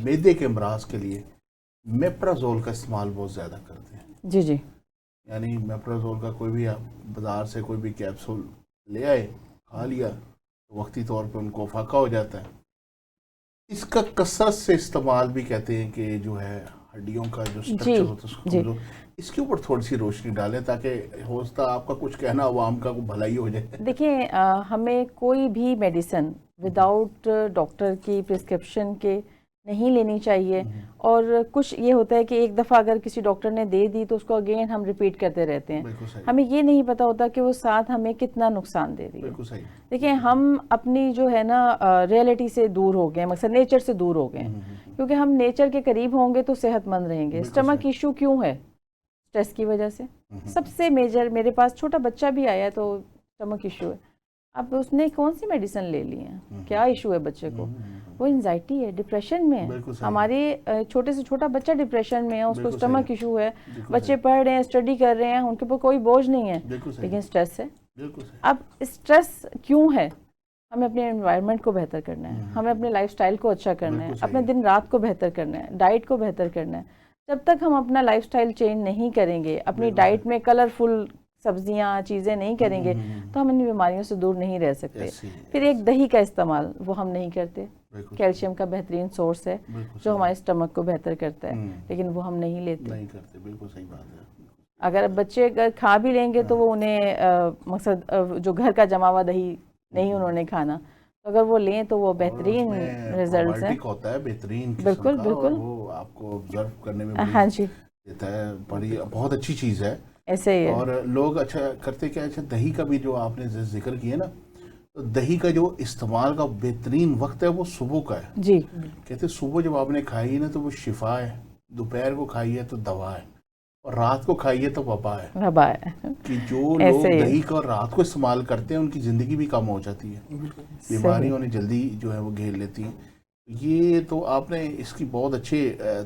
میدے کے امراض کے لیے میپرازول کا استعمال بہت زیادہ کرتے ہیں. جی جی. یعنی میپرازول کا کوئی بھی بازار سے کوئی بھی کیپسول لے آئے, کھا لیا تو وقتی طور پہ ان کو فاقہ ہو جاتا ہے. اس کا کثرت سے استعمال بھی کہتے ہیں کہ جو ہے ہڈیوں کا جو اسٹرکچر ہوتا ہے اس کو کمزور. اس کے اوپر تھوڑی سی روشنی ڈالیں تاکہ ہو سکتا آپ کا کچھ کہنا عوام کا بھلائی ہو جائے. دیکھیں ہمیں کوئی بھی میڈیسن وداؤٹ ڈاکٹر کی پرسکرپشن کے نہیں لینی چاہیے. اور کچھ یہ ہوتا ہے کہ ایک دفعہ اگر کسی ڈاکٹر نے دے دی تو اس کو اگین ہم ریپیٹ کرتے رہتے ہیں. ہمیں یہ نہیں پتا ہوتا کہ وہ ساتھ ہمیں کتنا نقصان دے رہی ہے. دیکھیں ہم اپنی جو ہے نا ریئلٹی سے دور ہو گئے ہیں, مقصد نیچر سے دور ہو گئے ہیں. کیونکہ ہم نیچر کے قریب ہوں گے تو صحت مند رہیں گے. اسٹمک ایشو کیوں ہے؟ اسٹریس کی وجہ سے. سب سے میجر, میرے پاس چھوٹا بچہ بھی آیا تو اسٹمک ایشو ہے. اب اس نے کون سی میڈیسن لے لی ہے؟ کیا ایشو ہے بچے کو؟ وہ انزائٹی ہے, ڈپریشن میں ہے. ہمارے چھوٹے سے چھوٹا بچہ ڈپریشن میں ہے, اس کو اسٹمک ایشو ہے. بچے پڑھ رہے ہیں, اسٹڈی کر رہے ہیں, ان کے اوپر کوئی بوجھ نہیں ہے, لیکن اسٹریس ہے. اب اسٹریس کیوں ہے؟ ہمیں اپنے انوائرمنٹ کو بہتر کرنا ہے, ہمیں اپنے لائف سٹائل کو اچھا کرنا ہے, اپنے دن رات کو بہتر کرنا ہے, ڈائٹ کو بہتر کرنا ہے. جب تک ہم اپنا لائف سٹائل چینج نہیں کریں گے, اپنی ڈائٹ میں کلرفل سبزیاں چیزیں نہیں کریں گے, تو ہم ان بیماریوں سے دور نہیں رہ سکتے. پھر ایک دہی کا استعمال وہ ہم نہیں کرتے. کیلشیم کا بہترین سورس ہے جو ہمارے اسٹمک کو بہتر کرتا ہے, لیکن وہ ہم نہیں لیتے. بالکل صحیح بات ہے. اگر بچے اگر کھا بھی لیں گے تو وہ انہیں مقصد جو گھر کا جما ہوا دہی نہیں انہوں نے کھانا, اگر وہ لیں تو وہ بہترین ریزلٹس ہیں. ہوتا ہے بہترین بالکل بالکل, وہ آپ کو آبزرو کرنے میں ہاں جی دیتا ہے, بڑی بہت اچھی چیز ہے. ایسے ہی ہے. اور لوگ اچھا کرتے کیا, اچھا دہی کا بھی جو آپ نے ذکر کیا نا, تو دہی کا جو استعمال کا بہترین وقت ہے وہ صبح کا ہے. جی کہتے صبح جب آپ نے کھائی نا تو وہ شفا ہے, دوپہر کو کھائی ہے تو دوا ہے, اور رات کو کھائیے تو وبا ہے. وبا ہے کہ جو لوگ دہی کا رات کو استعمال کرتے ہیں ان کی زندگی بھی کم ہو جاتی ہے, بیماریوں نے جلدی جو ہے وہ گھیر لیتی ہیں. یہ تو آپ نے اس کی بہت اچھے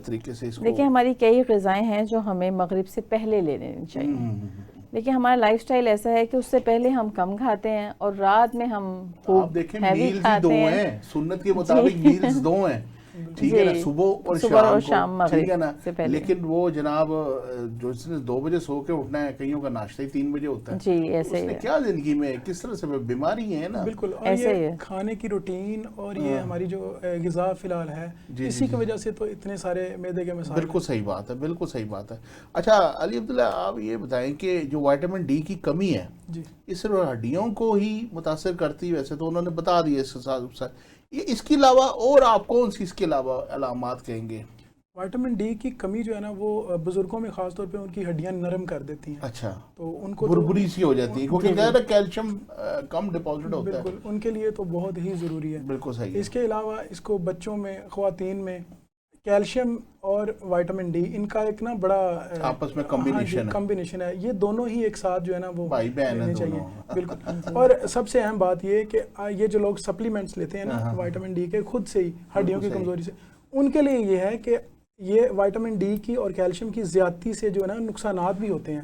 طریقے سے اس کو دیکھیں, ہماری کئی غذائیں ہیں جو ہمیں مغرب سے پہلے لے لینی چاہیے. لیکن ہمارا لائف سٹائل ایسا ہے کہ اس سے پہلے ہم کم کھاتے ہیں اور رات میں ہم آپ دیکھیں میلز ہی دو ہیں, سنت کے مطابق میلز دو ہیں, ٹھیک ہے نا, صبح اور شام کو, ٹھیک ہے نا. لیکن وہ جناب جو اس نے 2 بجے سو کے اٹھنا ہے, کئیوں کا ناشتہ ہی 3 بجے ہوتا ہے. جی ایسے اس نے کیا زندگی میں کس طرح سے بیماری ہے نا. بالکل, اور یہ کھانے کی روٹین اور یہ ہماری جو غذا فی الحال ہے, اسی کی وجہ سے تو اتنے سارے معدے کے مسائل. بالکل صحیح بات ہے, بالکل صحیح بات ہے. اچھا علی عبداللہ, آپ یہ بتائیں کہ جو وائٹامن ڈی کی کمی ہے اس صرف ہڈیوں کو ہی متاثر کرتی, ویسے تو انہوں نے بتا دیا اس کے ساتھ, اس کے علاوہ اور آپ کون سی اس کے علاوہ علامات کہیں گے؟ وائٹامن ڈی کی کمی جو ہے نا وہ بزرگوں میں خاص طور پہ ان کی ہڈیاں نرم کر دیتی ہیں. اچھا, تو ان کو بربری سی ہو جاتی ہے کیونکہ زیادہ کیلشیم کم ڈپازٹ ہوتا ہے. بالکل, ان کے لیے تو بہت ہی ضروری ہے. بالکل صحیح. اس کے علاوہ اس کو بچوں میں, خواتین میں کیلشیم اور وائٹامن ڈی ان کا ایک نا بڑا آپس میں کمبینیشن ہے. یہ دونوں ہی ایک ساتھ جو ہے نا وہ بھائی بہن لینے چاہیے. بالکل. اور سب سے اہم بات یہ کہ یہ جو لوگ سپلیمنٹس لیتے ہیں نا وائٹامن ڈی کے خود سے ہی ہڈیوں کی کمزوری سے, ان کے لیے یہ ہے کہ یہ وائٹامن ڈی کی اور کیلشیم کی زیادتی سے جو ہے نا نقصانات بھی ہوتے ہیں.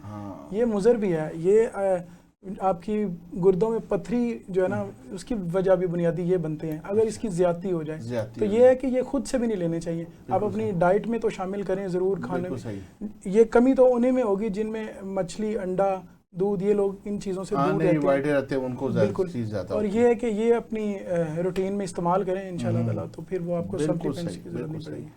یہ مضر بھی ہے. یہ آپ کی گردوں میں پتھری جو ہے نا اس کی وجہ بھی بنیادی یہ بنتے ہیں اگر اس کی زیادتی ہو جائے. تو یہ ہے کہ یہ خود سے بھی نہیں لینے چاہیے. آپ اپنی ڈائٹ میں تو شامل کریں ضرور کھانے میں. یہ کمی تو انہیں میں ہوگی جن میں مچھلی, انڈا, دودھ, یہ لوگ ان چیزوں سے دور رہتے ہیں. ان کو بالکل. اور یہ ہے کہ یہ اپنی روٹین میں استعمال کریں انشاءاللہ تعالی, تو پھر وہ آپ کو سپلیمنٹس کی ضرورت نہیں پڑے گی.